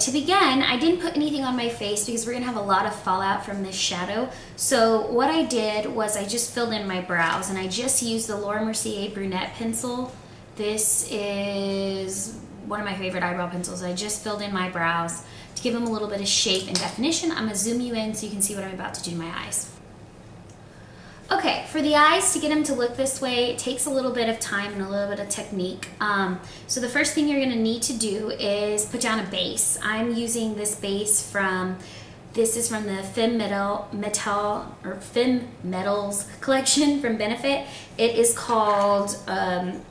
to begin, I didn't put anything on my face because we're gonna have a lot of fallout from this shadow. So what I did was I just filled in my brows, and I just used the Laura Mercier brunette pencil. This is one of my favorite eyebrow pencils. I just filled in my brows to give them a little bit of shape and definition. I'm gonna zoom you in so you can see what I'm about to do to my eyes. Okay, for the eyes, to get them to look this way, it takes a little bit of time and a little bit of technique. So the first thing you're gonna need to do is put down a base. I'm using this base this is from the Femme Metals collection from Benefit. It is called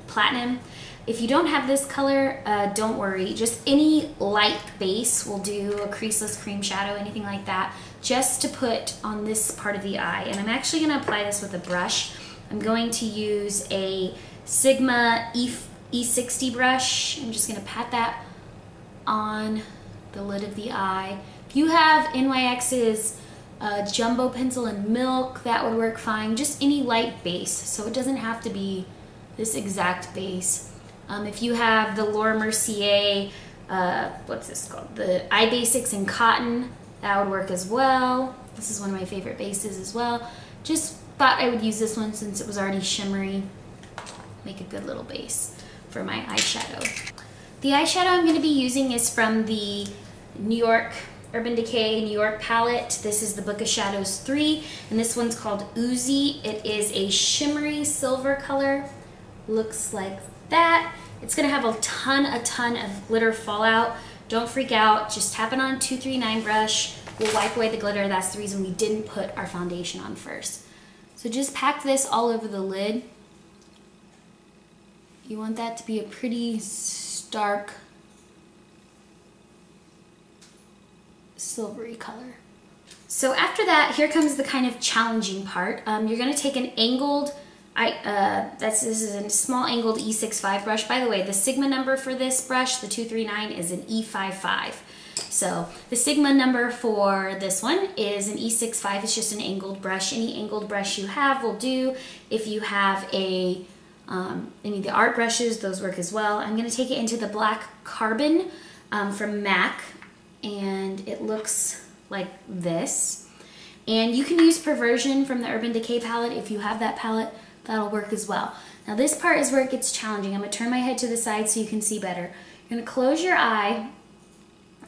Platinum. If you don't have this color, don't worry. Just any light base will do, a creaseless cream shadow, anything like that, just to put on this part of the eye. And I'm actually gonna apply this with a brush. I'm going to use a Sigma E60 brush. I'm just gonna pat that on the lid of the eye. If you have NYX's jumbo pencil in milk, that would work fine. Just any light base, so it doesn't have to be this exact base. If you have the Laura Mercier, what's this called? The Eye Basics in Cotton, that would work as well. This is one of my favorite bases as well. Just thought I would use this one since it was already shimmery. Make a good little base for my eyeshadow. The eyeshadow I'm going to be using is from the New York Urban Decay New York palette. This is the Book of Shadows 3, and this one's called Oozy. It is a shimmery silver color. Looks like that. It's gonna have a ton of glitter fallout. Don't freak out, just tap it on a 239 brush. We'll wipe away the glitter. That's the reason we didn't put our foundation on first. So just pack this all over the lid. You want that to be a pretty stark silvery color. So after that, here comes the kind of challenging part. You're gonna take an angled, this is a small angled E65 brush. By the way, the Sigma number for this brush, the 239, is an E55. So the Sigma number for this one is an E65. It's just an angled brush. Any angled brush you have will do. If you have any of the art brushes, those work as well. I'm gonna take it into the black carbon from MAC, and it looks like this. And you can use Perversion from the Urban Decay palette. If you have that palette, that'll work as well. Now this part is where it gets challenging. I'm gonna turn my head to the side so you can see better. You're gonna close your eye,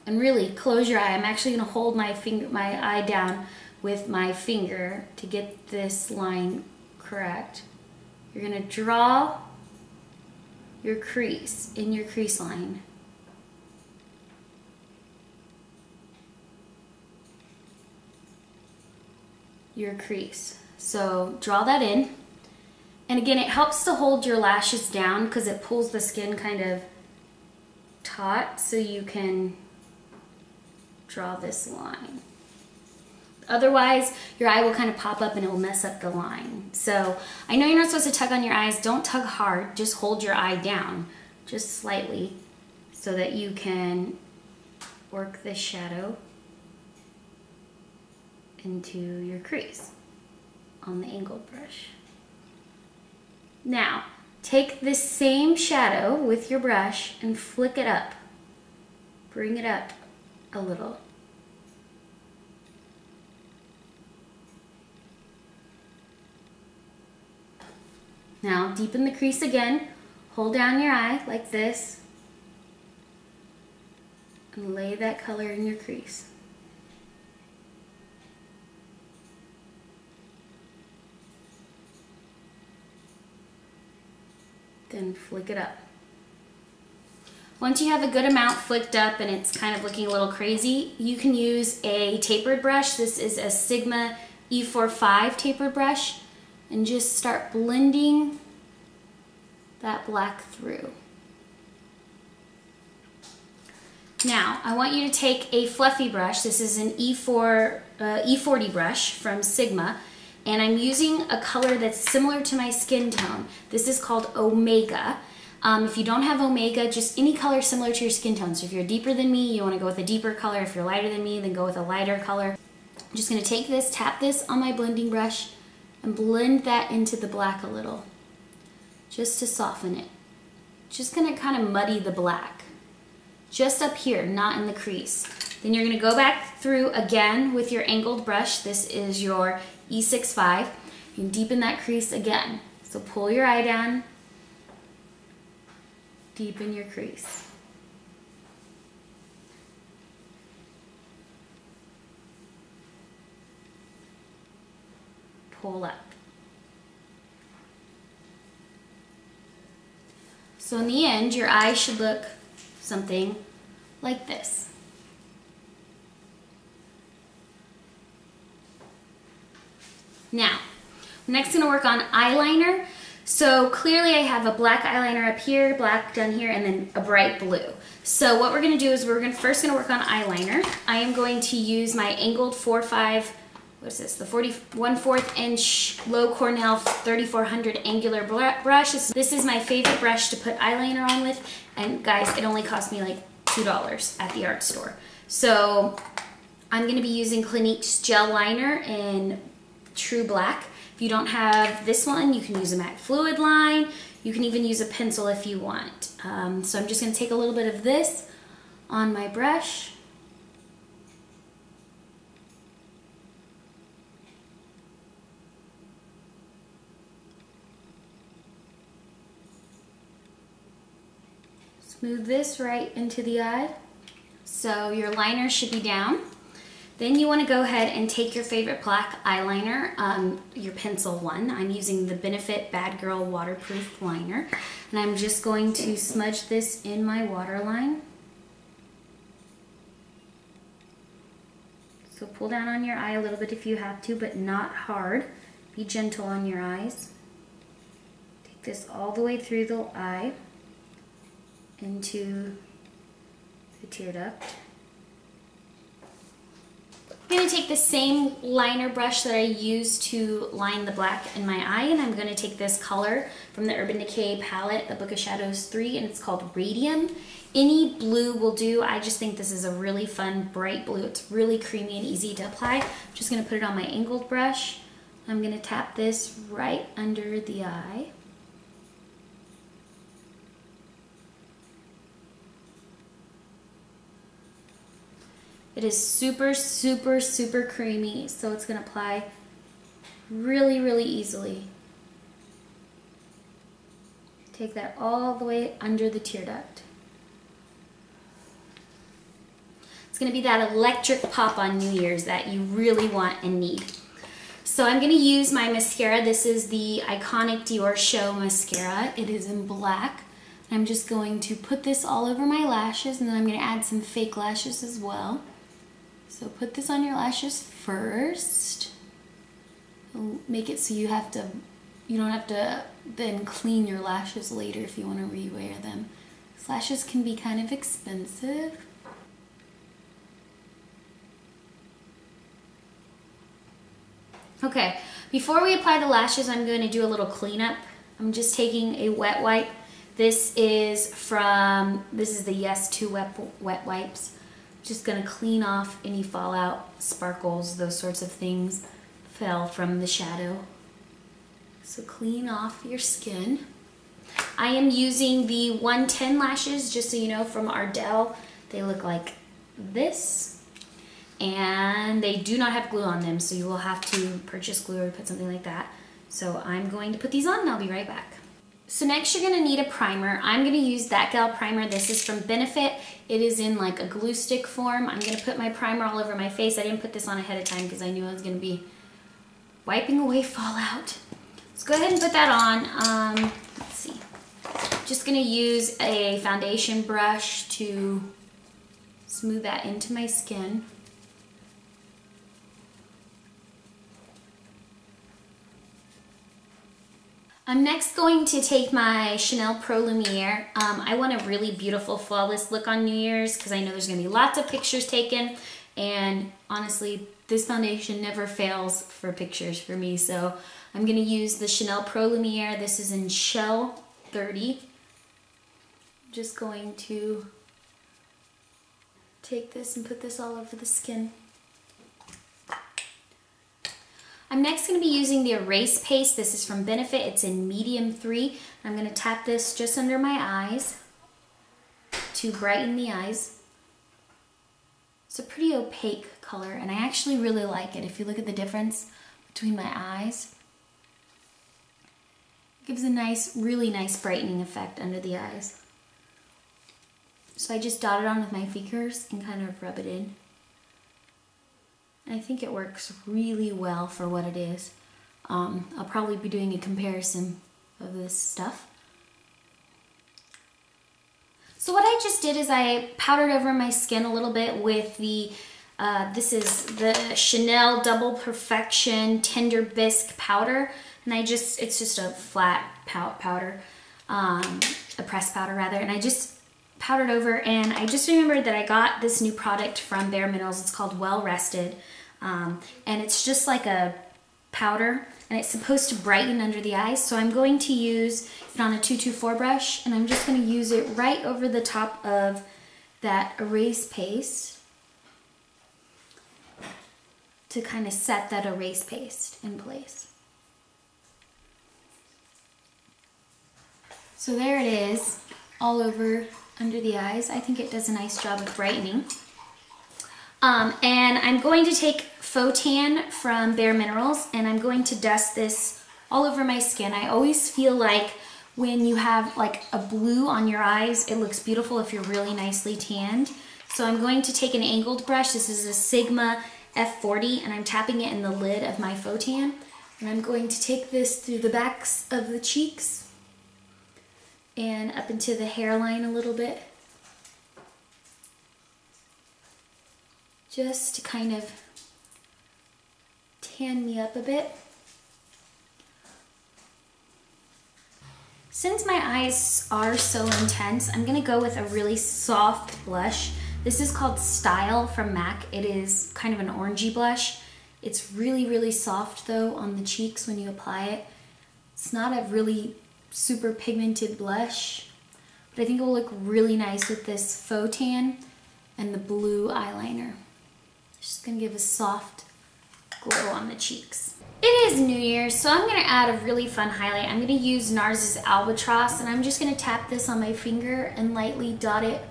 and really close your eye. I'm actually gonna hold my eye down with my finger to get this line correct. You're gonna draw your crease in your crease line. Your crease. So draw that in. And again, it helps to hold your lashes down because it pulls the skin kind of taut so you can draw this line. Otherwise, your eye will kind of pop up and it will mess up the line. So I know you're not supposed to tug on your eyes. Don't tug hard. Just hold your eye down just slightly so that you can work this shadow into your crease on the angled brush. Now, take this same shadow with your brush and flick it up. Bring it up a little. Now, deepen the crease again. Hold down your eye like this and lay that color in your crease. Then flick it up. Once you have a good amount flicked up and it's kind of looking a little crazy, you can use a tapered brush. This is a Sigma E45 tapered brush, and just start blending that black through. Now, I want you to take a fluffy brush. This is an E40 brush from Sigma, and I'm using a color that's similar to my skin tone. This is called Omega. If you don't have Omega, just any color similar to your skin tone. So if you're deeper than me, you want to go with a deeper color. If you're lighter than me, then go with a lighter color. I'm just going to take this, tap this on my blending brush, and blend that into the black a little, just to soften it. Just going to kind of muddy the black. just up here, not in the crease. Then you're gonna go back through again with your angled brush. This is your E65. You can deepen that crease again. So pull your eye down, deepen your crease. Pull up. So in the end, your eye should look something like this. Now, I'm next gonna work on eyeliner. So clearly I have a black eyeliner up here, black down here, and then a bright blue. So what we're gonna do is first gonna work on eyeliner. I am going to use my angled 4.5, what is this, the 1/4 inch low Cornell 3400 angular brush. This is my favorite brush to put eyeliner on with, and guys, it only cost me like $2 at the art store. So I'm gonna be using Clinique's gel liner in True Black. If you don't have this one, you can use a matte fluid line. You can even use a pencil if you want. So I'm just gonna take a little bit of this on my brush. Smooth this right into the eye. So your liner should be down. Then you want to go ahead and take your favorite black eyeliner, your pencil one. I'm using the Benefit Bad Girl Waterproof Liner. And I'm just going to smudge this in my waterline. So pull down on your eye a little bit if you have to, but not hard. Be gentle on your eyes. Take this all the way through the eye into the tear duct. I'm going to take the same liner brush that I used to line the black in my eye, and I'm going to take this color from the Urban Decay palette, the Book of Shadows 3, and it's called Radium. Any blue will do. I just think this is a really fun, bright blue. It's really creamy and easy to apply. I'm just going to put it on my angled brush. I'm going to tap this right under the eye. It is super, super, super creamy, so it's gonna apply really, really easily. Take that all the way under the tear duct. It's gonna be that electric pop on New Year's that you really want and need. So I'm gonna use my mascara. This is the iconic Dior Show mascara. It is in black. I'm just going to put this all over my lashes, and then I'm gonna add some fake lashes as well. So put this on your lashes first. Make it so you don't have to then clean your lashes later if you want to rewear them. These lashes can be kind of expensive. Okay, before we apply the lashes, I'm going to do a little cleanup. I'm just taking a wet wipe. This is the Yes 2 wet wipes. Just gonna clean off any fallout, sparkles, those sorts of things fell from the shadow. So clean off your skin. I am using the 110 lashes, just so you know, from Ardell. They look like this, and they do not have glue on them, so you will have to purchase glue or put something like that. So I'm going to put these on and I'll be right back. So next you're gonna need a primer. I'm gonna use That Gal primer. This is from Benefit. It is in like a glue stick form. I'm gonna put my primer all over my face. I didn't put this on ahead of time because I knew I was gonna be wiping away fallout. Let's go ahead and put that on. Let's see. Just gonna use a foundation brush to smooth that into my skin. I'm next going to take my Chanel Pro Lumiere. I want a really beautiful, flawless look on New Year's because I know there's going to be lots of pictures taken, and honestly, this foundation never fails for pictures for me, so I'm going to use the Chanel Pro Lumiere. This is in Shell 30. I'm just going to take this and put this all over the skin. I'm next going to be using the Erase Paste. This is from Benefit. It's in medium 3. I'm going to tap this just under my eyes to brighten the eyes. It's a pretty opaque color, and I actually really like it. If you look at the difference between my eyes, it gives a nice, really nice brightening effect under the eyes. So I just dot it on with my fingers and kind of rub it in. And I think it works really well for what it is. I'll probably be doing a comparison of this stuff. So what I just did is I powdered over my skin a little bit with the, this is the Chanel Double Perfection Tender Bisque powder. And it's just a flat powder, a pressed powder rather. And I just powdered over, and I just remembered that I got this new product from Bare Minerals. It's called Well Rested. And it's just like a powder, and it's supposed to brighten under the eyes. So I'm going to use it on a 224 brush, and I'm just going to use it right over the top of that erase paste to kind of set that erase paste in place. So there it is, all over under the eyes. I think it does a nice job of brightening. And I'm going to take Faux Tan from Bare Minerals, and I'm going to dust this all over my skin. I always feel like when you have like a blue on your eyes, it looks beautiful if you're really nicely tanned. So I'm going to take an angled brush. This is a Sigma F40, and I'm tapping it in the lid of my Faux Tan. And I'm going to take this through the backs of the cheeks and up into the hairline a little bit, just to kind of tan me up a bit. Since my eyes are so intense, I'm gonna go with a really soft blush. This is called Style from MAC. It is kind of an orangey blush. It's really, really soft though on the cheeks when you apply it. It's not a really super pigmented blush, but I think it will look really nice with this Faux Tan and the blue eyeliner. Just gonna give a soft glow on the cheeks. It is New Year's, so I'm gonna add a really fun highlight. I'm gonna use NARS's Albatross, and I'm just gonna tap this on my finger and lightly dot it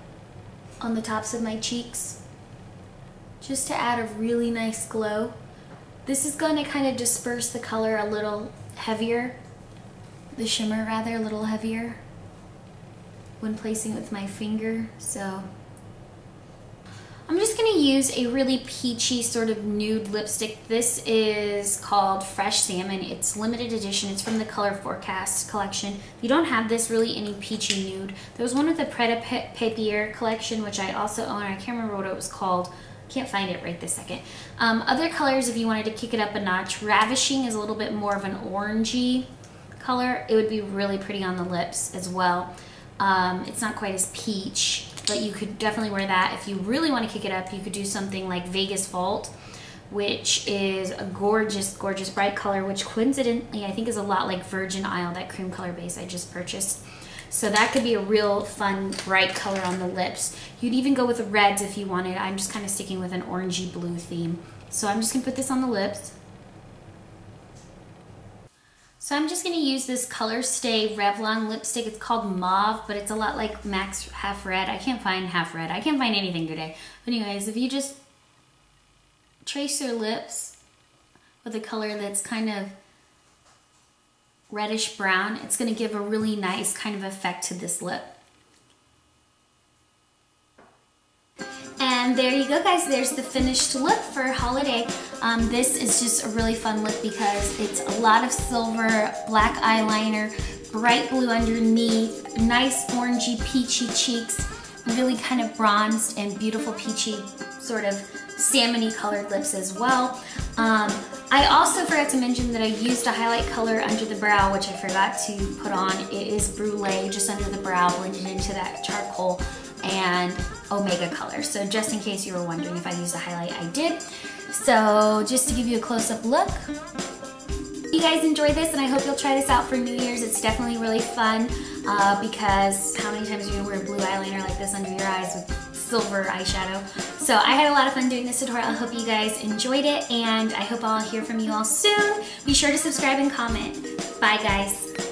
on the tops of my cheeks, just to add a really nice glow. This is gonna kind of disperse the color a little heavier, the shimmer rather, a little heavier when placing it with my finger, so. I'm just gonna use a really peachy sort of nude lipstick. This is called Fresh Salmon. It's limited edition. It's from the Color Forecast collection. If you don't have this really any peachy nude, there was one with the Pret a Papier collection, which I also own. I can't remember what it was called. Can't find it right this second. Other colors, if you wanted to kick it up a notch, Ravishing is a little bit more of an orangey color. It would be really pretty on the lips as well. It's not quite as peach, but you could definitely wear that. If you really want to kick it up, you could do something like Vegas Vault, which is a gorgeous, gorgeous bright color, which coincidentally I think is a lot like Virgin Isle, that cream color base I just purchased. So that could be a real fun, bright color on the lips. You'd even go with the reds if you wanted. I'm just kind of sticking with an orangey blue theme. So I'm just gonna put this on the lips. So I'm just gonna use this Color Stay Revlon lipstick. It's called Mauve, but it's a lot like MAC's Half Red. I can't find Half Red. I can't find anything today. But anyways, if you just trace your lips with a color that's kind of reddish brown, it's gonna give a really nice kind of effect to this lip. And there you go, guys. There's the finished look for holiday. This is just a really fun look because it's a lot of silver, black eyeliner, bright blue underneath, nice orangey peachy cheeks, really kind of bronzed and beautiful peachy sort of salmon-y colored lips as well. I also forgot to mention that I used a highlight color under the brow, which I forgot to put on. It is Brulee, just under the brow, blended into that charcoal and Omega color. So just in case you were wondering if I used a highlight, I did. So just to give you a close-up look. You guys enjoy this, and I hope you'll try this out for New Year's. It's definitely really fun because how many times are you gonna wear blue eyeliner like this under your eyes with silver eyeshadow? So I had a lot of fun doing this tutorial. I hope you guys enjoyed it, and I hope I'll hear from you all soon. Be sure to subscribe and comment. Bye, guys.